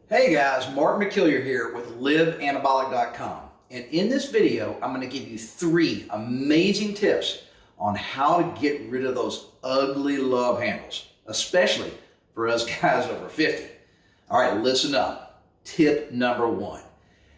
Hey guys, Mark Mcilyar here with liveanabolic.com, and in this video I'm going to give you 3 amazing tips on how to get rid of those ugly love handles, especially for us guys over 50. All right, listen up. Tip number 1,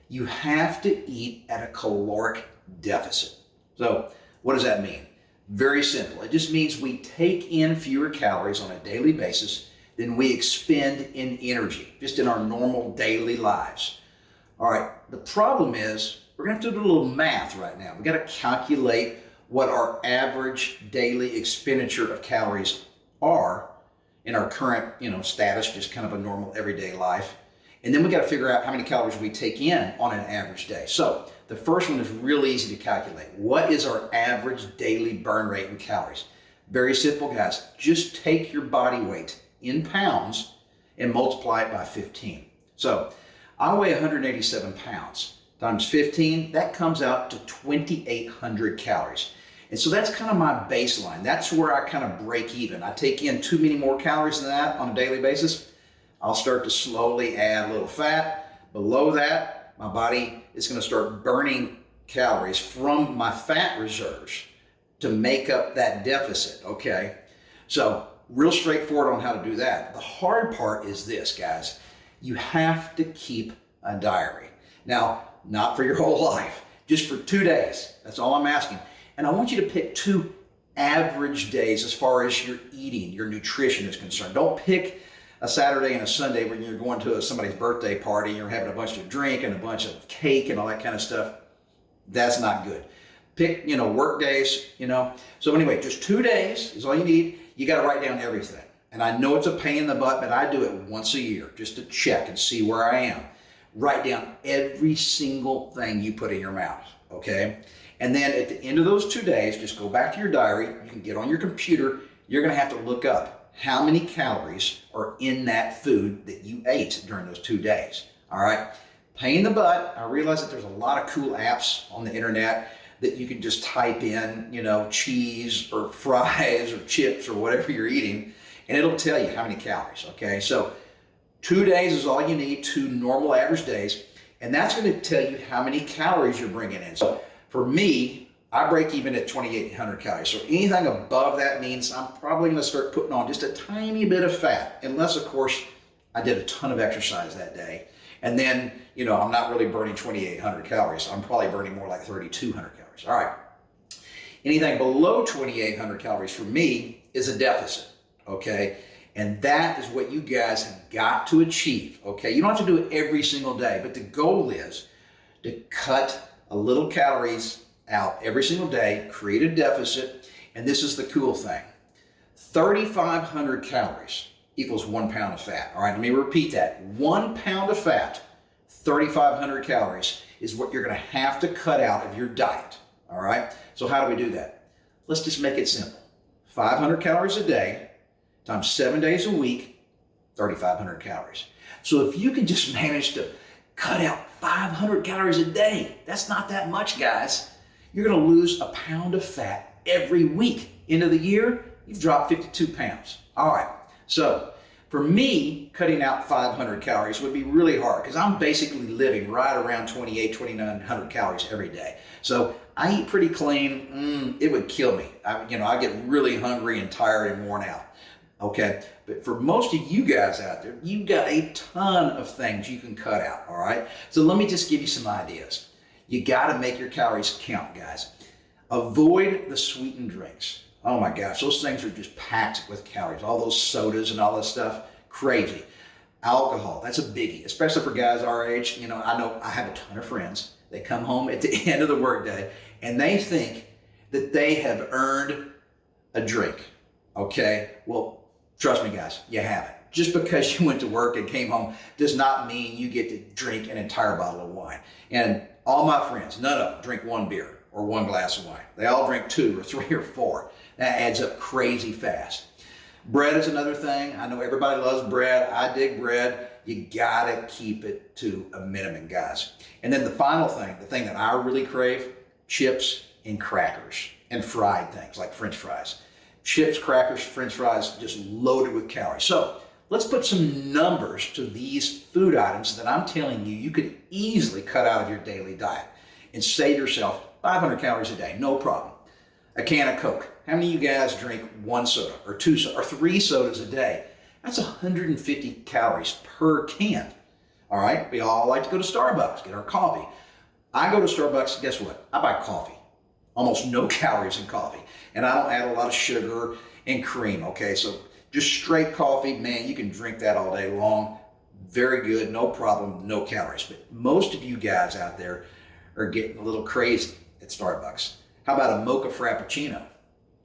you have to eat at a caloric deficit. So what does that mean? Very simple. It just means we take in fewer calories on a daily basis than we expend in energy, just in our normal daily lives. All right, the problem is we're gonna have to do a little math right now. We gotta calculate what our average daily expenditure of calories are in our current, status, just kind of a normal everyday life. And then we gotta figure out how many calories we take in on an average day. So the first one is real easy to calculate. What is our average daily burn rate in calories? Very simple, guys. Just take your body weight in pounds and multiply it by 15. So I weigh 187 pounds times 15, that comes out to 2,800 calories. And so that's kind of my baseline. That's where I kind of break even. I take in too many more calories than that on a daily basis. I'll start to slowly add a little fat. Below that, my body is going to start burning calories from my fat reserves to make up that deficit, okay? So real straightforward on how to do that. The hard part is this, guys. You have to keep a diary. Now, not for your whole life, just for 2 days. That's all I'm asking. And I want you to pick 2 average days as far as your eating, your nutrition is concerned. Don't pick a Saturday and a Sunday when you're going to somebody's birthday party and you're having a bunch of drink and a bunch of cake and all that kind of stuff. That's not good. Pick, work days, So anyway, just 2 days is all you need. You got to write down everything. And I know it's a pain in the butt, but I do it once a year just to check and see where I am. Write down every single thing you put in your mouth, okay? And then at the end of those 2 days, just go back to your diary. You can get on your computer. You're going to have to look up how many calories are in that food that you ate during those 2 days, all right? Pain in the butt. I realize that there's a lot of cool apps on the internet that you can just type in, cheese or fries or chips or whatever you're eating, and it'll tell you how many calories, okay? So 2 days is all you need, 2 normal average days, and that's gonna tell you how many calories you're bringing in. So for me, I break even at 2,800 calories. So anything above that means I'm probably gonna start putting on just a tiny bit of fat, unless of course I did a ton of exercise that day. And then, I'm not really burning 2,800 calories. I'm probably burning more like 3,200 calories. All right. Anything below 2,800 calories for me is a deficit, okay? And that is what you guys have got to achieve, okay? You don't have to do it every single day, but the goal is to cut a little calories out every single day, create a deficit, and this is the cool thing. 3,500 calories equals 1 pound of fat. All right, let me repeat that. 1 pound of fat, 3,500 calories is what you're gonna have to cut out of your diet, all right? So how do we do that? Let's just make it simple. 500 calories a day times 7 days a week, 3,500 calories. So if you can just manage to cut out 500 calories a day, that's not that much, guys. You're gonna lose a pound of fat every week. End of the year, you've dropped 52 pounds. All right. So for me, cutting out 500 calories would be really hard because I'm basically living right around 2,900 calories every day. So I eat pretty clean. It would kill me. I get really hungry and tired and worn out. Okay, but for most of you guys out there, you've got a ton of things you can cut out, all right? So let me just give you some ideas. You gotta make your calories count, guys. Avoid the sweetened drinks. Oh my gosh, those things are just packed with calories. All those sodas and all that stuff, crazy. Alcohol, that's a biggie, especially for guys our age. I know I have a ton of friends. They come home at the end of the workday and they think that they have earned a drink, okay? Well, trust me guys, you haven't. Just because you went to work and came home does not mean you get to drink an entire bottle of wine. And all my friends, none of them drink 1 beer or 1 glass of wine. They all drink 2 or 3 or 4. That adds up crazy fast. Bread is another thing. I know everybody loves bread. I dig bread. You gotta keep it to a minimum, guys. And then the final thing, the thing that I really crave, chips and crackers and fried things like French fries. Chips, crackers, French fries, just loaded with calories. So let's put some numbers to these food items that I'm telling you you could easily cut out of your daily diet and save yourself 500 calories a day, no problem. A can of Coke. How many of you guys drink one soda or two or three sodas a day? That's 150 calories per can. All right, we all like to go to Starbucks, get our coffee. I go to Starbucks, guess what? I buy coffee. Almost no calories in coffee. And I don't add a lot of sugar and cream, okay? So just straight coffee, man, you can drink that all day long. Very good, no problem, no calories. But most of you guys out there are getting a little crazy at Starbucks. How about a mocha frappuccino?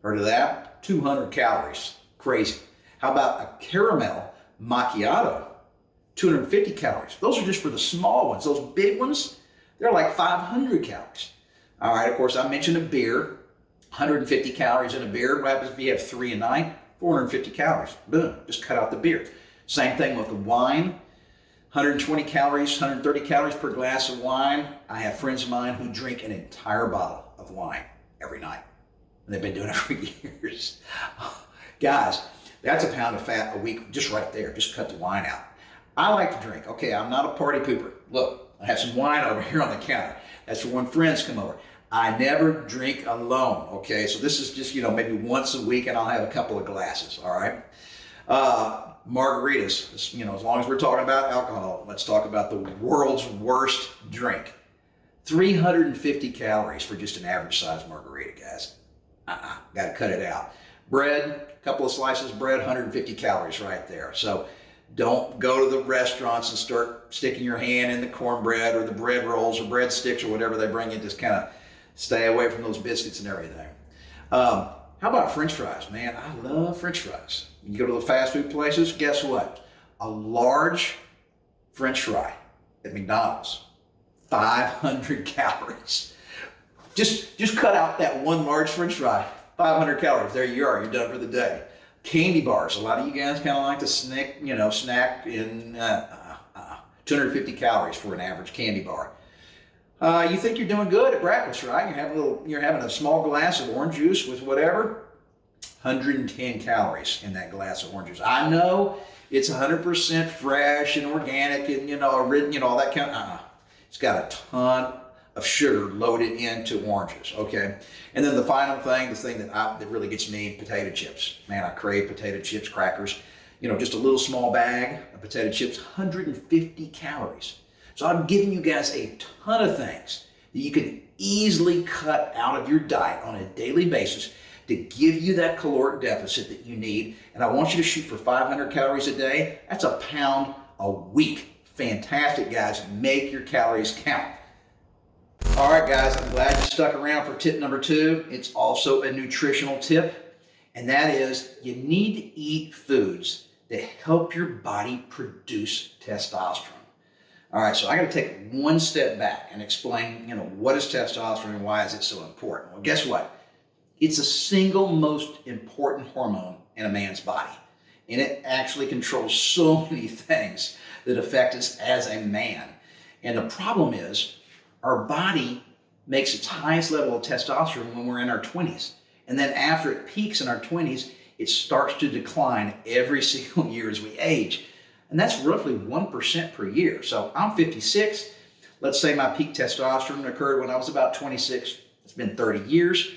Heard of that? 200 calories, crazy. How about a caramel macchiato? 250 calories. Those are just for the small ones. Those big ones, they're like 500 calories. All right, of course, I mentioned a beer, 150 calories in a beer. What happens if you have 3 a night? 450 calories. Boom, just cut out the beer. Same thing with the wine, 120 calories, 130 calories per glass of wine. I have friends of mine who drink an entire bottle of wine every night. And they've been doing it for years. Guys, that's a pound of fat a week just right there. Just cut the wine out. I like to drink. Okay, I'm not a party pooper. Look, I have some wine over here on the counter. That's for when friends come over. I never drink alone, okay? So this is just, maybe once a week and I'll have a couple of glasses, all right? Margaritas, as long as we're talking about alcohol, let's talk about the world's worst drink. 350 calories for just an average size margarita, guys. Got to cut it out. Bread, a couple of slices of bread, 150 calories right there. So don't go to the restaurants and start sticking your hand in the cornbread or the bread rolls or bread sticks or whatever they bring you. Just kind of stay away from those biscuits and everything. How about French fries? Man, I love French fries. You go to the fast food places, guess what? A large French fry at McDonald's, 500 calories. Just cut out that one large French fry, 500 calories. There you are, you're done for the day. Candy bars. A lot of you guys kind of like to snack in 250 calories for an average candy bar. You think you're doing good at breakfast, right? You're having a small glass of orange juice with whatever. 110 calories in that glass of orange juice. I know it's 100% fresh and organic and all that kind of. It's got a ton of sugar loaded into oranges, okay? And then the final thing, the thing that really gets me, potato chips. Man, I crave potato chips, crackers. Just a little small bag of potato chips, 150 calories. So I'm giving you guys a ton of things that you can easily cut out of your diet on a daily basis to give you that caloric deficit that you need. And I want you to shoot for 500 calories a day. That's a pound a week. Fantastic, guys. Make your calories count. All right, guys, I'm glad you stuck around for tip number 2. It's also a nutritional tip, and that is you need to eat foods that help your body produce testosterone. All right, so I got to take one step back and explain, what is testosterone and why is it so important? Well, guess what? It's the single most important hormone in a man's body, and it actually controls so many things that affect us as a man. And the problem is, our body makes its highest level of testosterone when we're in our 20s. And then after it peaks in our 20s, it starts to decline every single year as we age. And that's roughly 1% per year. So I'm 56. Let's say my peak testosterone occurred when I was about 26. It's been 30 years.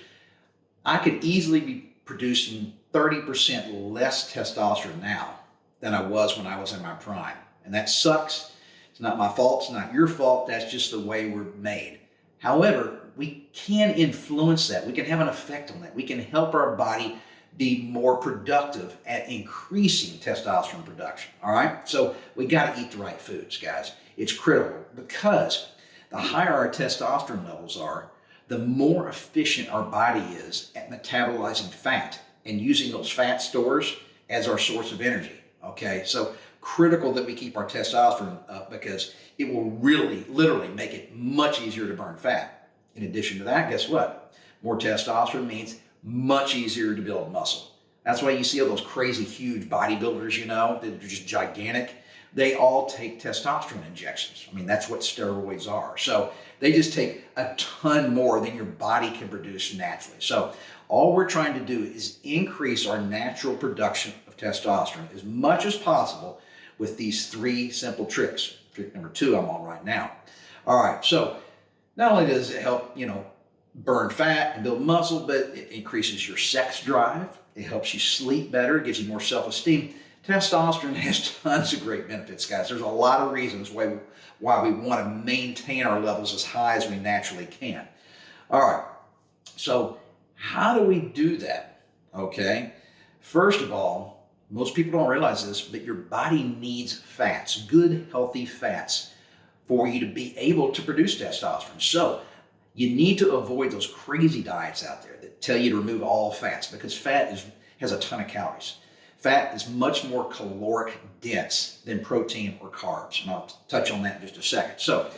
I could easily be producing 30% less testosterone now than I was when I was in my prime. And that sucks. It's not my fault. It's not your fault. That's just the way we're made. However, we can influence that. We can have an effect on that. We can help our body be more productive at increasing testosterone production. All right? So we got to eat the right foods, guys. It's critical because the higher our testosterone levels are, the more efficient our body is at metabolizing fat and using those fat stores as our source of energy. Okay? So critical that we keep our testosterone up because it will really, literally make it much easier to burn fat. In addition to that, guess what? More testosterone means much easier to build muscle. That's why you see all those crazy, huge bodybuilders, that are just gigantic. They all take testosterone injections. I mean, that's what steroids are. So they just take a ton more than your body can produce naturally. So all we're trying to do is increase our natural production of of testosterone as much as possible with these 3 simple tricks. Trick number 2 I'm on right now. All right, so not only does it help, burn fat and build muscle, but it increases your sex drive. It helps you sleep better, gives you more self-esteem. Testosterone has tons of great benefits, guys. There's a lot of reasons why we want to maintain our levels as high as we naturally can. All right, so how do we do that? Okay, first of all, most people don't realize this, but your body needs fats, good, healthy fats, for you to be able to produce testosterone. So you need to avoid those crazy diets out there that tell you to remove all fats, because fat has a ton of calories. Fat is much more caloric dense than protein or carbs, and I'll touch on that in just a second. So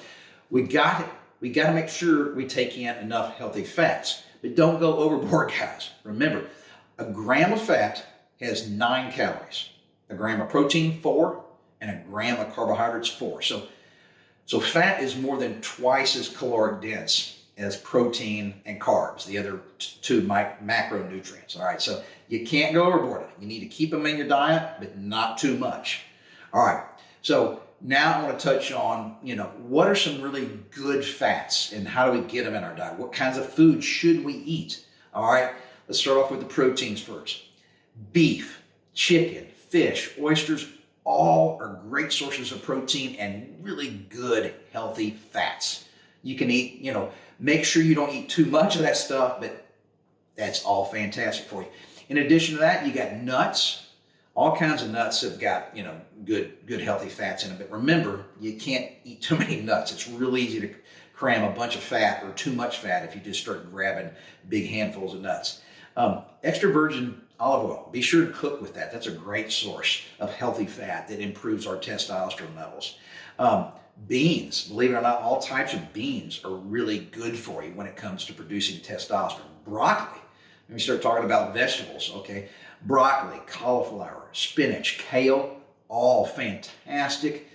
we got to make sure we take in enough healthy fats, but don't go overboard, guys. Remember, a gram of fat has 9 calories, a gram of protein 4, and a gram of carbohydrates 4. So fat is more than twice as caloric dense as protein and carbs, the other 2 macronutrients. All right, so you can't go overboard. You need to keep them in your diet, but not too much. All right, so now I want to touch on, what are some really good fats and how do we get them in our diet? What kinds of food should we eat? All right, let's start off with the proteins first. Beef, chicken, fish, oysters, all are great sources of protein and really good, healthy fats. You can eat, make sure you don't eat too much of that stuff, but that's all fantastic for you. In addition to that, you got nuts. All kinds of nuts have got, good healthy fats in them. But remember, you can't eat too many nuts. It's really easy to cram a bunch of fat or too much fat if you just start grabbing big handfuls of nuts. Extra virgin olive oil, be sure to cook with that. That's a great source of healthy fat that improves our testosterone levels. Beans, believe it or not, all types of beans are really good for you when it comes to producing testosterone. Broccoli, let me start talking about vegetables, okay? Broccoli, cauliflower, spinach, kale, all fantastic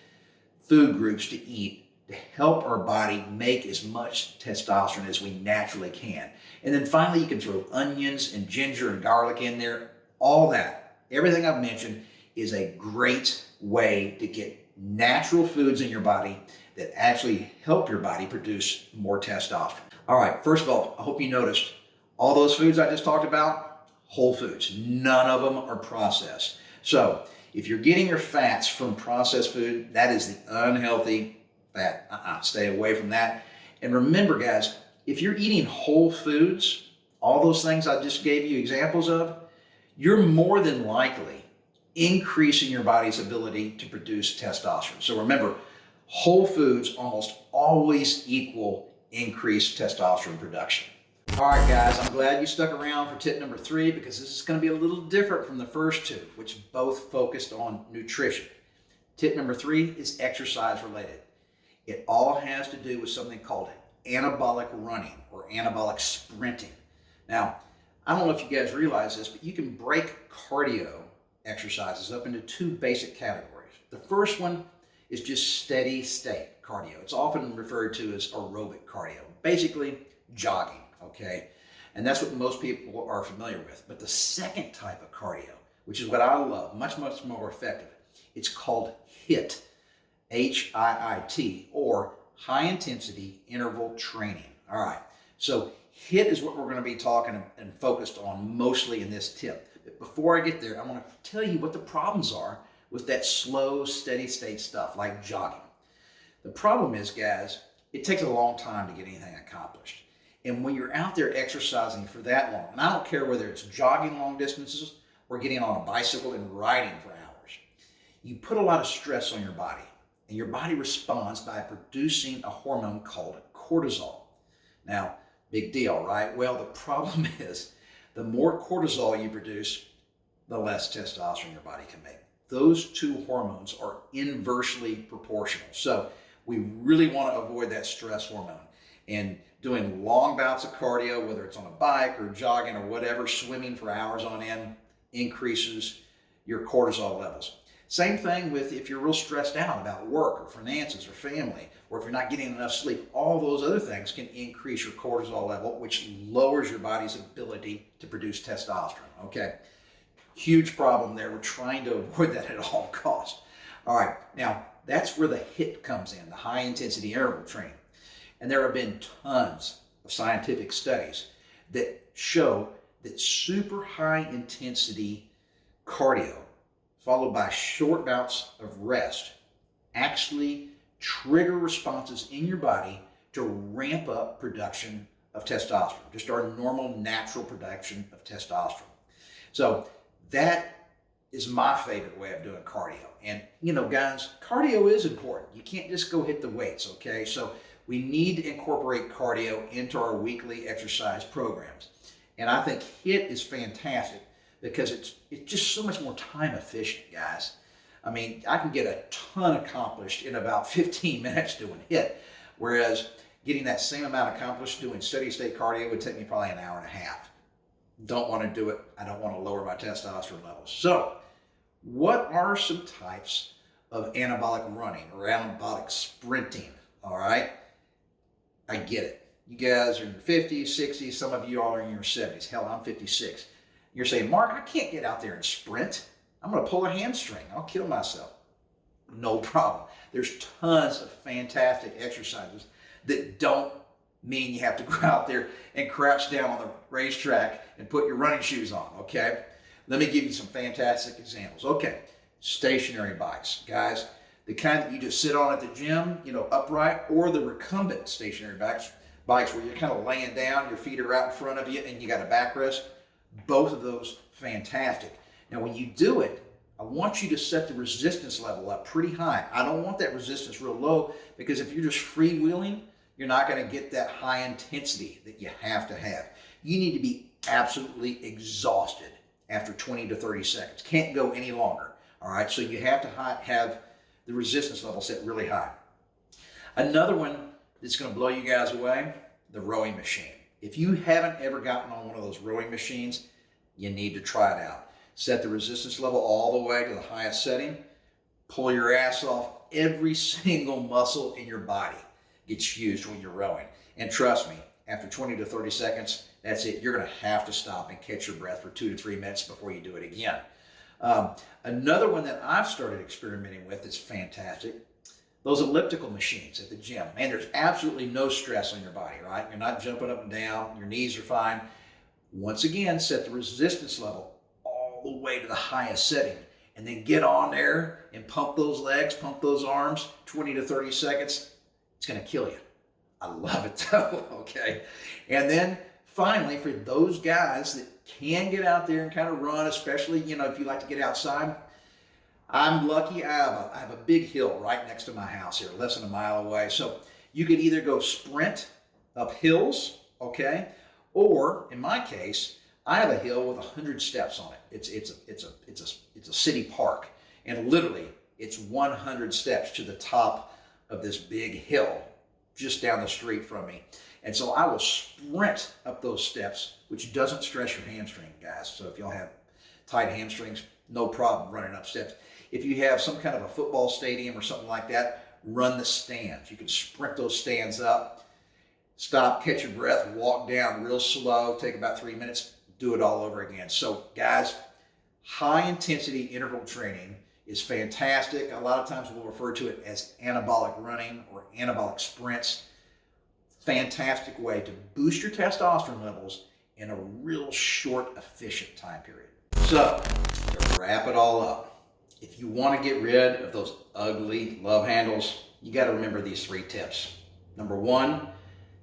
food groups to eat to help our body make as much testosterone as we naturally can. And then finally, you can throw onions and ginger and garlic in there. All that, everything I've mentioned is a great way to get natural foods in your body that actually help your body produce more testosterone. All right, first of all, I hope you noticed all those foods I just talked about, whole foods. None of them are processed. So if you're getting your fats from processed food, that is the unhealthy fat. Stay away from that. And remember, guys, if you're eating whole foods, all those things I just gave you examples of, you're more than likely increasing your body's ability to produce testosterone. So remember, whole foods almost always equal increased testosterone production. All right, guys, I'm glad you stuck around for tip number 3 because this is going to be a little different from the first 2, which both focused on nutrition. Tip number 3 is exercise related. It all has to do with something called anabolic running or anabolic sprinting. Now, I don't know if you guys realize this, but you can break cardio exercises up into 2 basic categories. The first one is just steady state cardio. It's often referred to as aerobic cardio, basically jogging, okay? And that's what most people are familiar with. But the second type of cardio, which is what I love, much, much more effective, it's called HIIT, HIIT, or high intensity interval training. All right, so HIIT is what we're going to be talking and focused on mostly in this tip. But before I get there, I want to tell you what the problems are with that slow, steady state stuff like jogging. The problem is, guys, it takes a long time to get anything accomplished. And when you're out there exercising for that long, and I don't care whether it's jogging long distances or getting on a bicycle and riding for hours, you put a lot of stress on your body. And your body responds by producing a hormone called cortisol. Now, big deal, right? Well, the problem is the more cortisol you produce, the less testosterone your body can make. Those 2 hormones are inversely proportional. So we really want to avoid that stress hormone. And doing long bouts of cardio, whether it's on a bike or jogging or whatever, swimming for hours on end, increases your cortisol levels. Same thing with if you're real stressed out about work or finances or family, or if you're not getting enough sleep, all those other things can increase your cortisol level, which lowers your body's ability to produce testosterone, okay? Huge problem there. We're trying to avoid that at all costs. All right, now that's where the HIIT comes in, the high intensity interval training. And there have been tons of scientific studies that show that super high intensity cardio followed by short bouts of rest actually trigger responses in your body to ramp up production of testosterone, just our normal natural production of testosterone. So that is my favorite way of doing cardio. And you know, guys, cardio is important. You can't just go hit the weights, okay? So we need to incorporate cardio into our weekly exercise programs. And I think HIIT is fantastic because it's just so much more time efficient, guys. I mean, I can get a ton accomplished in about 15 minutes doing HIIT, whereas getting that same amount accomplished doing steady state cardio would take me probably an hour and a half. Don't want to do it. I don't want to lower my testosterone levels. So what are some types of anabolic running or anabolic sprinting? All right. I get it. You guys are in your 50s, 60s. Some of you are in your 70s. Hell, I'm 56. You're saying, Mark, I can't get out there and sprint. I'm going to pull a hamstring. I'll kill myself. No problem. There's tons of fantastic exercises that don't mean you have to go out there and crouch down on the racetrack and put your running shoes on, okay? Let me give you some fantastic examples. Okay, stationary bikes. Guys, the kind that you just sit on at the gym, you know, upright, or the recumbent stationary bikes where you're kind of laying down, your feet are out in front of you, and you got a backrest. Both of those, fantastic. Now, when you do it, I want you to set the resistance level up pretty high. I don't want that resistance real low because if you're just freewheeling, you're not going to get that high intensity that you have to have. You need to be absolutely exhausted after 20 to 30 seconds. Can't go any longer. All right, so you have to have the resistance level set really high. Another one that's going to blow you guys away, the rowing machine. If you haven't ever gotten on one of those rowing machines, you need to try it out. Set the resistance level all the way to the highest setting. Pull your ass off. Every single muscle in your body gets used when you're rowing. And trust me, after 20 to 30 seconds, that's it. You're going to have to stop and catch your breath for 2 to 3 minutes before you do it again. Another one that I've started experimenting with that's fantastic, those elliptical machines at the gym. Man, there's absolutely no stress on your body, right? You're not jumping up and down. Your knees are fine. Once again, set the resistance level all the way to the highest setting. And then get on there and pump those legs, pump those arms, 20 to 30 seconds. It's going to kill you. I love it though, okay? And then finally, for those guys that can get out there and kind of run, especially, you know, if you like to get outside, I'm lucky. I have a big hill right next to my house here, less than a mile away. So you could either go sprint up hills, okay? Or in my case, I have a hill with 100 steps on it. It's a city park, and literally it's 100 steps to the top of this big hill just down the street from me. And so I will sprint up those steps, which doesn't stress your hamstring, guys. So if y'all have tight hamstrings, no problem running up steps. If you have some kind of a football stadium or something like that, run the stands. You can sprint those stands up, stop, catch your breath, walk down real slow, take about 3 minutes, do it all over again. So guys, high intensity interval training is fantastic. A lot of times we'll refer to it as anabolic running or anabolic sprints. Fantastic way to boost your testosterone levels in a real short, efficient time period. So to wrap it all up, if you want to get rid of those ugly love handles, you got to remember these 3 tips. Number 1,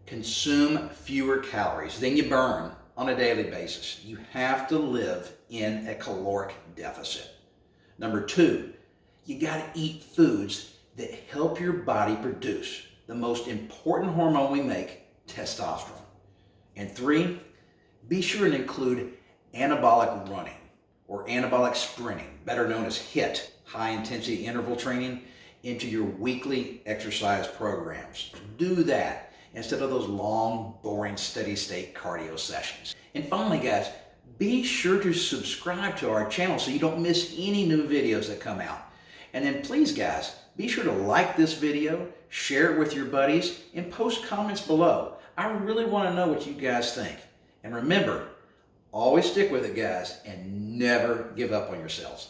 consume fewer calories than you burn on a daily basis. You have to live in a caloric deficit. Number 2, you got to eat foods that help your body produce the most important hormone we make, testosterone. And 3, be sure and include anabolic running or anabolic sprinting, better known as HIIT, high intensity interval training, into your weekly exercise programs. Do that instead of those long, boring, steady state cardio sessions. And finally, guys, be sure to subscribe to our channel so you don't miss any new videos that come out. And then please, guys, be sure to like this video, share it with your buddies, and post comments below. I really want to know what you guys think. And remember, Always stick with it, guys, and never give up on yourselves.